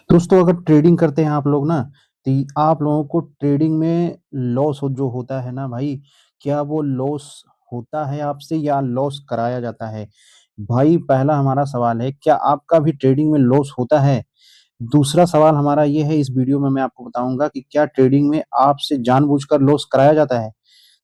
दोस्तों अगर ट्रेडिंग करते हैं आप लोग ना, तो आप लोगों को ट्रेडिंग में लॉस हो जो होता है ना भाई, क्या वो लॉस होता है आपसे या लॉस कराया जाता है? भाई पहला हमारा सवाल है, क्या आपका भी ट्रेडिंग में लॉस होता है? दूसरा सवाल हमारा ये है, इस वीडियो में मैं आपको बताऊँगा कि क्या ट्रेडिंग में आपसे जानबूझकर लॉस कराया जाता है?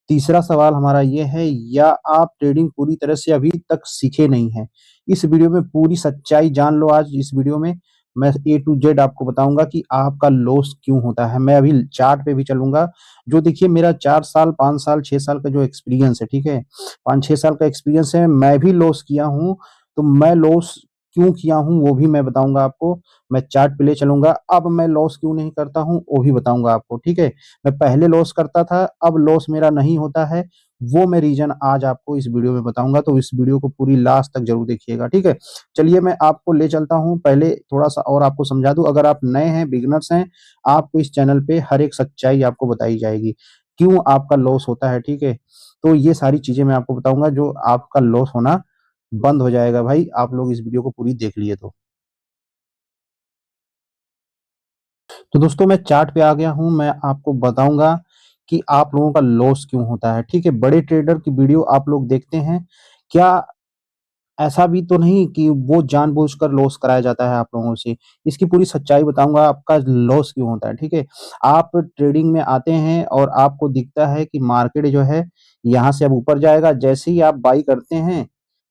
तीसरा सवाल हमारा ये है, या आप ट्रेडिंग पूरी तरह से अभी तक सीखे नहीं हैं? इस वीडियो में पूरी सच्चाई जान लो। आज इस वीडियो में मैं ए टू जेड आपको बताऊँगा कि आपका लॉस क्यों होता है। मैं अभी चार्ट पे भी चलूँगा, जो देखिए मेरा 4 साल, 5 साल, 6 साल का जो एक्सपीरियंस है, ठीक है? 5-6 साल का एक्सपीरियंस है, मैं भी लॉस किया हूँ, तो मैं लॉस क्यों किया हूँ, वो भी मैं बताऊँगा आपको। मैं चार्ट पे ले चलूँगा, अब मैं लॉस क्यों नहीं करता हूँ, वो भी बताऊँगा आपको, ठीक है? मैं पहले लॉस करता था, अब लॉस मेरा नहीं होता है, वो मैं रीज़न आज आपको इस वीडियो में बताऊँगा, तो इस वीडियो को पूरी लास्ट तक ज़रूर देखिएगा, ठीक है? चलिए मैं आपको ले चलता हूँ, पहले थोड़ा-सा और आपको समझा दूँ, अगर आप नए हैं, बिगिनर्स हैं, आपको इस चैनल पे हर एक सच्चाई आपको बताई जाएगी, क्यों आपका लॉस होता है, ठीक है? तो ये सारी चीज़ें मैं आपको बताऊँगा, जो आपका लॉस होना बंद हो जाएगा भाई, आप लोग इस वीडियो को पूरी देख लिए तो। तो दोस्तों मैं चार्ट पे आ गया हूँ, मैं आपको बताऊँगा कि आप लोगों का लॉस क्यों होता है, ठीक है? बड़े ट्रेडर की वीडियो आप लोग देखते हैं, क्या ऐसा भी तो नहीं कि वो जानबूझकर लॉस कराया जाता है आप लोगों से? इसकी पूरी सच्चाई बताऊँगा, आपका लॉस क्यों होता है, ठीक है? आप ट्रेडिंग में आते हैं और आपको दिखता है कि मार्केट जो है, यहाँ से अब ऊपर जाएगा, जैसे ही आप बाई करते हैं,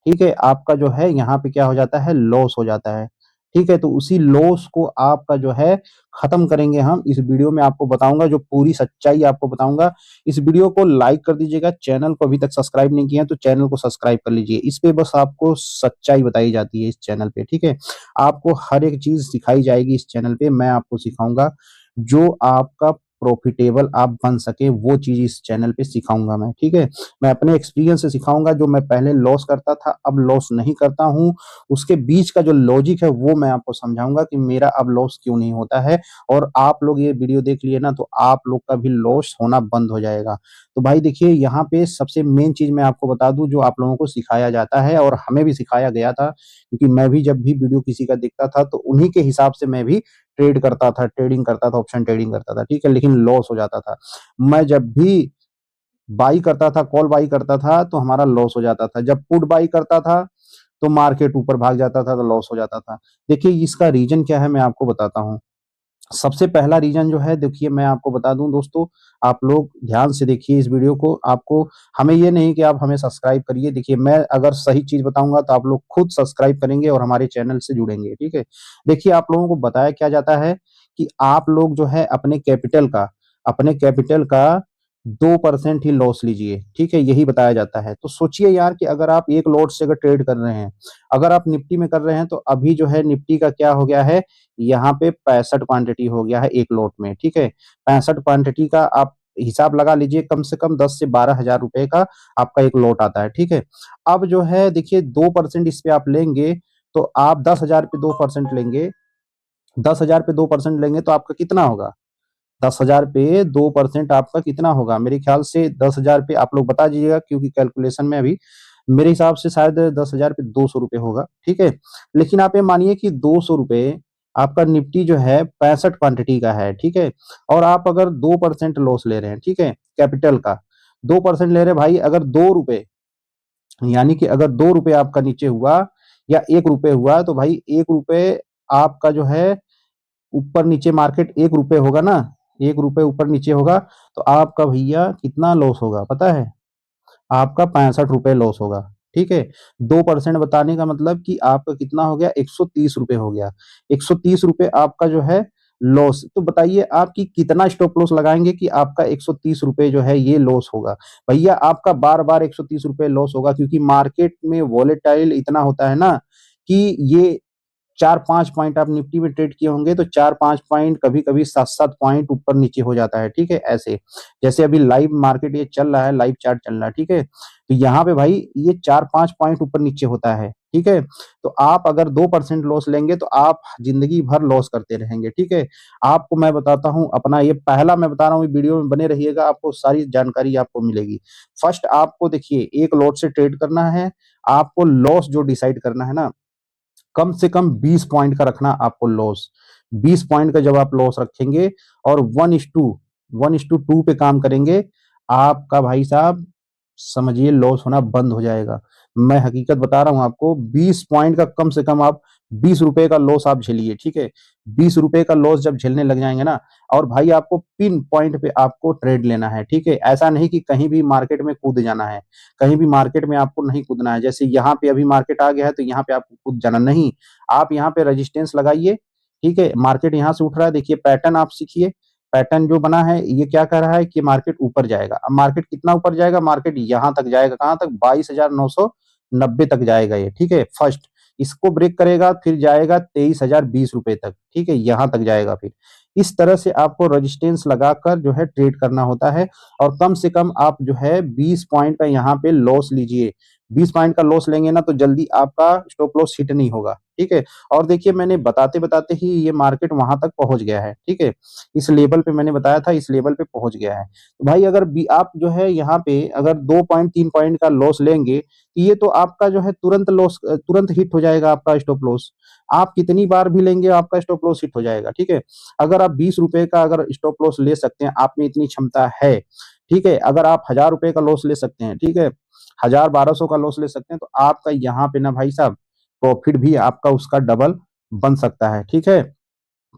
ठीक है? आपका जो है यहाँ पे क्या हो जाता है, लॉस हो जाता है, ठीक है? तो उसी लॉस को आपका जो है खत्म करेंगे हम, इस वीडियो में आपको बताऊँगा, जो पूरी सच्चाई आपको बताऊँगा। इस वीडियो को लाइक कर दीजिएगा, चैनल को अभी तक सब्सक्राइब नहीं किया है तो चैनल को सब्सक्राइब कर लीजिए। इस पे बस आपको सच्चाई बताई जाती है इस चैनल पे, ठीक है? आपको हर एक चीज़ सिखाई जाएगी इस चैनल पे, मैं आपको सिखाऊँगा, जो आपका प्रॉफिटेबल आप बन सके, वो चीज़ इस चैनल पे सिखाऊँगा मैं, ठीक है? मैं अपने एक्सपीरियंस से सिखाऊँगा, जो मैं पहले लॉस करता था, अब लॉस नहीं करता हूँ, उसके बीच का जो लॉजिक है, वो मैं आपको समझाऊँगा कि मेरा अब लॉस क्यों नहीं होता है, और आप लोग ये वीडियो देख लिए ना, तो आप लोग का भी लॉस होना बंद हो जाएगा। तो भाई देखिए, यहाँ पे सबसे मेन चीज़ मैं आपको बता दूँ, जो आप लोगों को सिखाया जाता है और हमें भी सिखाया गया था, क्योंकि मैं भी जब भी वीडियो किसी का देखता था, तो उन्हीं के हिसाब से मैं भी ट्रेड करता था, ट्रेडिंग करता था, ऑप्शन ट्रेडिंग करता था, ठीक है? लेकिन लॉस हो जाता था। मैं जब भी बाई करता था, कॉल बाई करता था, तो हमारा लॉस हो जाता था। जब पुट बाई करता था, तो मार्केट ऊपर भाग जाता था, तो लॉस हो जाता था। देखिए, इसका रीज़न क्या है, मैं आपको बताता हूँ। सबसे पहला रीज़न जो है, देखिए मैं आपको बता दूँ दोस्तों, आप लोग ध्यान से देखिए इस वीडियो को, आपको हमें ये नहीं कि आप हमें सब्सक्राइब करिए, देखिए मैं अगर सही चीज़ बताऊँगा तो आप लोग खुद सब्सक्राइब करेंगे और हमारे चैनल से जुड़ेंगे, ठीक है? देखिए, आप लोगों को बताया क्या जाता है कि आप लोग जो है अपने कैपिटल का 2% ही लॉस लीजिए, ठीक है? यही बताया जाता है। तो सोचिए यार, कि अगर आप 1 लॉट से अगर ट्रेड कर रहे हैं, अगर आप निफ्टी में कर रहे हैं, तो अभी जो है निफ्टी का क्या हो गया है, यहाँ पे 65 क्वांटिटी हो गया है 1 लॉट में, ठीक है? 65 क्वांटिटी का आप हिसाब लगा लीजिए, कम से कम 10 से 12 हज़ार रुपए का आपका 1 लॉट आता है, ठीक है? अब जो है देखिए, 2% इस पे आप लेंगे, तो आप 10,000 पे 2% लेंगे, 10,000 पे 2% लेंगे तो आपका कितना होगा? 10,000 पे 2% आपका कितना होगा? मेरे ख्याल से 10,000 पे आप लोग बता दीजिएगा, क्योंकि कैलकुलेशन में अभी मेरे हिसाब से शायद 10,000 पे ₹200 होगा, ठीक है? लेकिन आप ये मानिए कि ₹200 आपका निफ्टी जो है 65 क्वांटिटी का है, ठीक है? और आप अगर 2% लॉस ले रहे हैं, ठीक है? कैपिटल का 2% ले रहे हैं भाई, अगर ₹2, यानी कि अगर ₹2 आपका नीचे हुआ या ₹1 हुआ, तो भाई ₹1 आपका जो है ऊपर-नीचे मार्केट ₹1 होगा ना, ₹1 ऊपर-नीचे होगा, तो आपका भैया कितना लॉस होगा पता है? आपका ₹65 लॉस होगा, ठीक है? 2% बताने का मतलब कि आपका कितना हो गया, ₹130 हो गया। ₹130 आपका जो है लॉस। तो बताइए, आप कि कितना स्टॉप लॉस लगाएँगे कि आपका ₹130 जो है ये लॉस होगा? भैया आपका बार-बार ₹130 लॉस होगा, क्योंकि मार्केट में वोलेटाइल इतना होता है ना, कि ये 4-5 पॉइंट आप निफ्टी में ट्रेड किए होंगे, तो 4-5 पॉइंट, कभी-कभी 7-7 पॉइंट ऊपर-नीचे हो जाता है, ठीक है? ऐसे। जैसे अभी लाइव मार्केट ये चल रहा है, लाइव चार्ट चल रहा है, ठीक है? तो यहाँ पे भाई ये 4-5 पॉइंट ऊपर-नीचे होता है, ठीक है? तो आप अगर 2% लॉस लेंगे, तो आप ज़िंदगी भर लॉस करते रहेंगे, ठीक है? आपको मैं बताता हूँ, अपना ये पहला मैं बता रहा हूँ, वीडियो में बने रहिएगा, आपको सारी जानकारी आपको मिलेगी। फर्स्ट आपको देखिए, 1 लॉट से ट्रेड करना है, आपको लॉस जो डिसाइड करना है ना, कम से कम 20 पॉइंट का रखना आपको लॉस। 20 पॉइंट का जब आप लॉस रखेंगे और 1:2 पे काम करेंगे, आपका भाई साहब समझिए लॉस होना बंद हो जाएगा। मैं हकीकत बता रहा हूं आपको, 20 पॉइंट का कम से कम आप 20 रुपए का लॉस आप झेलिए, ठीक है। 20 रुपए का लॉस जब झेलने लग जाएंगे ना, और भाई आपको पिन पॉइंट पे आपको ट्रेड लेना है, ठीक है। ऐसा नहीं कि कहीं भी मार्केट में कूद जाना है, कहीं भी मार्केट में आपको नहीं कूदना है। जैसे यहाँ पे अभी मार्केट आ गया है तो यहाँ पे आपको कूद जाना नहीं, आप यहाँ पे रेजिस्टेंस लगाइए, ठीक है। मार्केट यहाँ से उठ रहा है, देखिए पैटर्न आप सीखिए। पैटर्न जो बना है ये क्या कह रहा है कि मार्केट ऊपर जाएगा। अब मार्केट कितना ऊपर जाएगा, मार्केट यहां तक जाएगा, कहां तक, 22,990 तक जाएगा ये, ठीक है। फर्स्ट इसको ब्रेक करेगा, फिर जाएगा 23,020 रुपए तक, ठीक है, यहां तक जाएगा। फिर इस तरह से आपको रेजिस्टेंस लगाकर जो है ट्रेड करना होता है, और कम से कम आप जो है 20 पॉइंट का यहाँ पे लॉस लीजिए। 20 पॉइंट का लॉस लेंगे ना तो जल्दी आपका स्टॉप लॉस हिट नहीं होगा, ठीक है। और देखिए मैंने बताते बताते ही ये मार्केट वहां तक पहुंच गया है, ठीक है। इस लेवल पे मैंने बताया था, इस लेवल पे पहुंच गया है। तो भाई अगर आप जो है यहाँ पे अगर 2 पॉइंट 3 पॉइंट का लॉस लेंगे तो ये तो आपका जो है तुरंत लॉस, तुरंत हिट हो जाएगा आपका स्टॉप लॉस। आप कितनी बार भी लेंगे आपका स्टॉप लॉस हिट हो जाएगा, ठीक है। अगर आप 20 रुपए का अगर स्टॉप लॉस ले सकते हैं, आप में इतनी क्षमता है, ठीक है। अगर आप 1000 रुपए का लॉस ले सकते हैं, ठीक है, 1000 1200 का लॉस ले सकते हैं, तो आपका यहाँ पे ना भाई साहब प्रॉफिट भी आपका उसका डबल बन सकता है, ठीक है।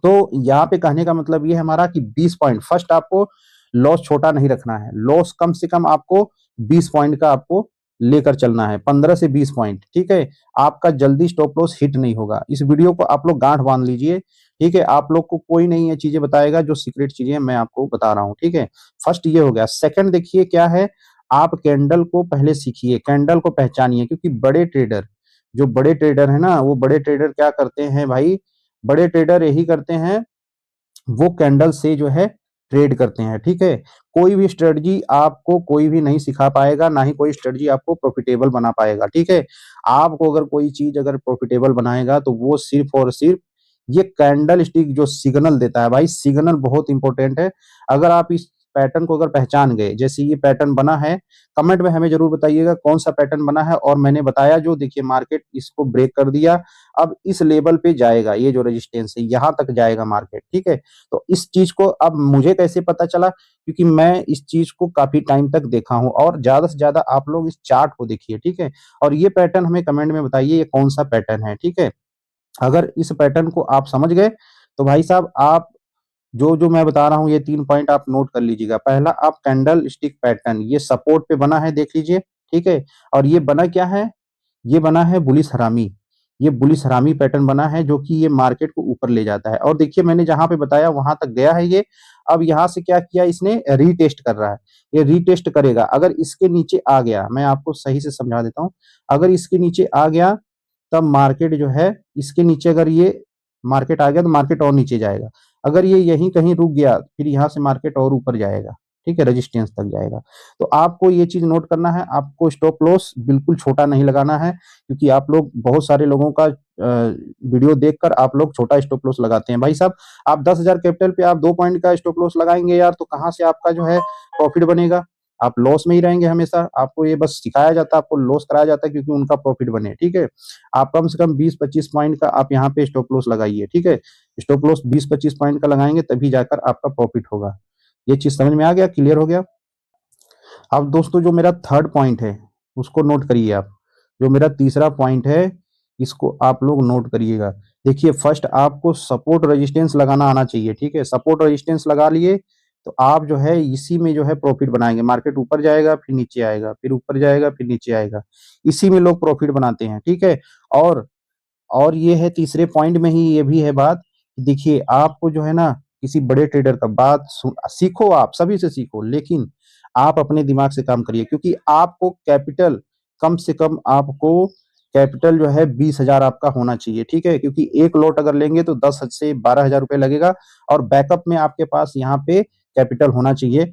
तो यहाँ पे कहने का मतलब ये है हमारा कि 20 पॉइंट फर्स्ट आपको लॉस छोटा नहीं रखना है, लॉस कम से कम आपको 20 पॉइंट का आपको लेकर चलना है, 15 से 20 पॉइंट, ठीक है। आपका जल्दी स्टॉप लॉस हिट नहीं होगा। इस वीडियो को आप लोग गांठ बांध लीजिए, ठीक है। आप लोग को कोई नहीं ये चीजें बताएगा, जो सीक्रेट चीजें मैं आपको बता रहा हूँ, ठीक है। फर्स्ट ये हो गया। सेकंड देखिए क्या है, आप कैंडल को पहले सीखिए, कैंडल को पहचानिए, क्योंकि बड़े ट्रेडर, जो बड़े ट्रेडर है ना, वो बड़े ट्रेडर क्या करते हैं भाई, बड़े ट्रेडर यही करते हैं, वो कैंडल से जो है ट्रेड करते हैं, ठीक है। कोई भी स्ट्रेटजी आपको कोई भी नहीं सिखा पाएगा, ना ही कोई स्ट्रेटजी आपको प्रॉफिटेबल बना पाएगा, ठीक है। आपको अगर कोई चीज अगर प्रॉफिटेबल बनाएगा तो वो सिर्फ और सिर्फ ये कैंडल स्टिक जो सिग्नल देता है, भाई सिग्नल बहुत इंपॉर्टेंट है। अगर आप इस पैटर्न को अगर पहचान गए, जैसे ये पैटर्न बना है, कमेंट में हमें जरूर बताइएगा कौन सा पैटर्न बना है। और मैंने बताया जो, देखिए मार्केट इसको ब्रेक कर दिया, अब इस लेवल पे जाएगा, ये जो रेजिस्टेंस है यहां तक जाएगा मार्केट, ठीक है। तो इस चीज को अब मुझे कैसे पता चला, क्योंकि मैं इस चीज को काफी टाइम तक देखा हूं। और ज्यादा से ज्यादा आप लोग इस चार्ट को देखिए, ठीक है। और ये पैटर्न हमें कमेंट में बताइए ये कौन सा पैटर्न है, ठीक है। अगर इस पैटर्न को आप समझ गए तो भाई साहब आप जो जो मैं बता रहा हूँ ये 3 पॉइंट आप नोट कर लीजिएगा। पहला, आप कैंडल स्टिक पैटर्न, ये सपोर्ट पे बना है, देख लीजिए, ठीक है। और ये बना क्या है, ये बना है बुलिश हरामी, ये बुलिश हरामी पैटर्न बना है, जो कि ये मार्केट को ऊपर ले जाता है। और देखिए मैंने जहां पे बताया वहां तक गया है ये। अब यहां से क्या किया इसने, रीटेस्ट कर रहा है, ये रीटेस्ट करेगा। अगर इसके नीचे आ गया, मैं आपको सही से समझा देता हूं, अगर इसके नीचे आ गया तब मार्केट जो है, इसके नीचे अगर ये मार्केट आ गया तो मार्केट और नीचे जाएगा। अगर ये यहीं कहीं रुक गया फिर यहाँ से मार्केट और ऊपर जाएगा, ठीक है, रेजिस्टेंस तक जाएगा। तो आपको ये चीज नोट करना है, आपको स्टॉप लॉस बिल्कुल छोटा नहीं लगाना है, क्योंकि आप लोग बहुत सारे लोगों का वीडियो देखकर आप लोग छोटा स्टॉप लॉस लगाते हैं। भाई साहब आप 10,000 कैपिटल पे आप 2 पॉइंट का स्टॉप लॉस लगाएंगे यार, तो कहाँ से आपका जो है प्रॉफिट बनेगा। आप लॉस में ही रहेंगे हमेशा। आपको ये बस सिखाया जाता है, आपको लॉस कराया जाता है क्योंकि उनका प्रॉफिट बने, ठीक है। आप कम से कम 20-25 पॉइंट का आप यहाँ पे स्टॉप लॉस लगाइए, ठीक है। स्टॉप लॉस 20-25 पॉइंट का लगाएंगे तभी जाकर आपका प्रॉफिट होगा। ये चीज समझ में आ गया, क्लियर हो गया। अब दोस्तों जो मेरा थर्ड पॉइंट है उसको नोट करिए आप। जो मेरा तीसरा पॉइंट है इसको आप लोग नोट करिएगा। देखिए फर्स्ट आपको सपोर्ट रेजिस्टेंस लगाना आना चाहिए, ठीक है। सपोर्ट रेजिस्टेंस लगा लिए तो आप जो है इसी में जो है प्रॉफिट बनाएंगे। मार्केट ऊपर जाएगा फिर नीचे आएगा, फिर ऊपर जाएगा फिर नीचे आएगा, इसी में लोग प्रॉफिट बनाते हैं, ठीक है। और और ये है तीसरे पॉइंट में ही ये भी है बात कि देखिए आपको जो है ना किसी बड़े ट्रेडर का बात सीखो, आप सभी से सीखो, लेकिन आप अपने दिमाग से काम करिए, क्योंकि आपको कैपिटल कम से कम आपको कैपिटल जो है 20,000 आपका होना चाहिए, ठीक है। क्योंकि एक लॉट अगर लेंगे तो 10 से 12,000 रुपए लगेगा, और बैकअप में आपके पास यहाँ पे कैपिटल होना चाहिए,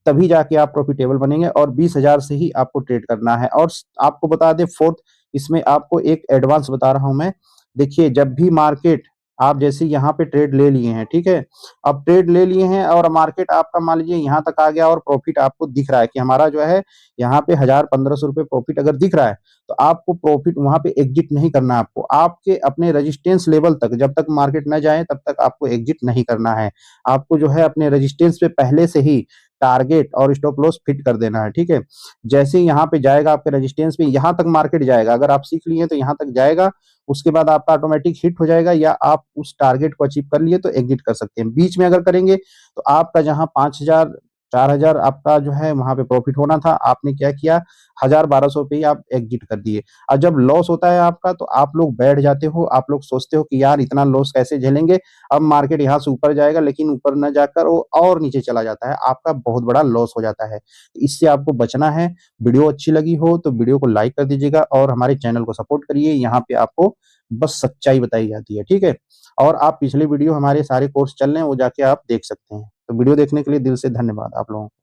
तभी जाके आप प्रॉफिटेबल बनेंगे। और 20,000 से ही आपको ट्रेड करना है। और आपको बता दें फोर्थ, इसमें आपको एक एडवांस बता रहा हूं मैं। देखिए जब भी मार्केट आप जैसे यहाँ पे ट्रेड ले लिए हैं, ठीक है? अब ट्रेड ले लिए हैं और मार्केट आपका मान लीजिए यहाँ तक आ गया और प्रॉफिट आपको दिख रहा है कि हमारा जो है यहाँ पे 1000-1500 रुपए प्रॉफिट अगर दिख रहा है, तो आपको प्रॉफिट वहाँ पे एग्जिट नहीं करना है आपको। आपके अपने रेजिस्टेंस लेवल तक जब तक मार्केट ना जाए तब तक आपको एग्जिट नहीं करना है। आपको जो है अपने रेजिस्टेंस पे पहले से ही टारगेट और स्टॉप लॉस फिट कर देना है, ठीक है? जैसे ही यहाँ पे जाएगा आपके रेजिस्टेंस पे यहाँ तक मार्केट जाएगा, अगर आप सीख लिए तो यहाँ तक जाएगा, उसके बाद आपका ऑटोमेटिक हिट हो जाएगा या आप उस टारगेट को अचीव कर लिए तो एग्जिट कर सकते हैं। बीच में अगर करेंगे तो आपका जहाँ 5000 4000 आपका जो है वहां पे प्रॉफिट होना था, आपने क्या किया, 1000-1200 पे ही आप एग्जिट कर दिए। और जब लॉस होता है आपका तो आप लोग बैठ जाते हो, आप लोग सोचते हो कि यार इतना लॉस कैसे झेलेंगे, अब मार्केट यहाँ से ऊपर जाएगा लेकिन ऊपर न जाकर वो और नीचे चला जाता है, आपका बहुत बड़ा लॉस हो जाता है। तो इससे आपको बचना है। वीडियो अच्छी लगी हो तो वीडियो को लाइक कर दीजिएगा और हमारे चैनल को सपोर्ट करिए। यहाँ पे आपको बस सच्चाई बताई जाती है, ठीक है? और आप पिछले वीडियो हमारे सारे कोर्स चल रहे हैं वो जाके आप देख सकते हैं। तो वीडियो देखने के लिए दिल से धन्यवाद आप लोगों को।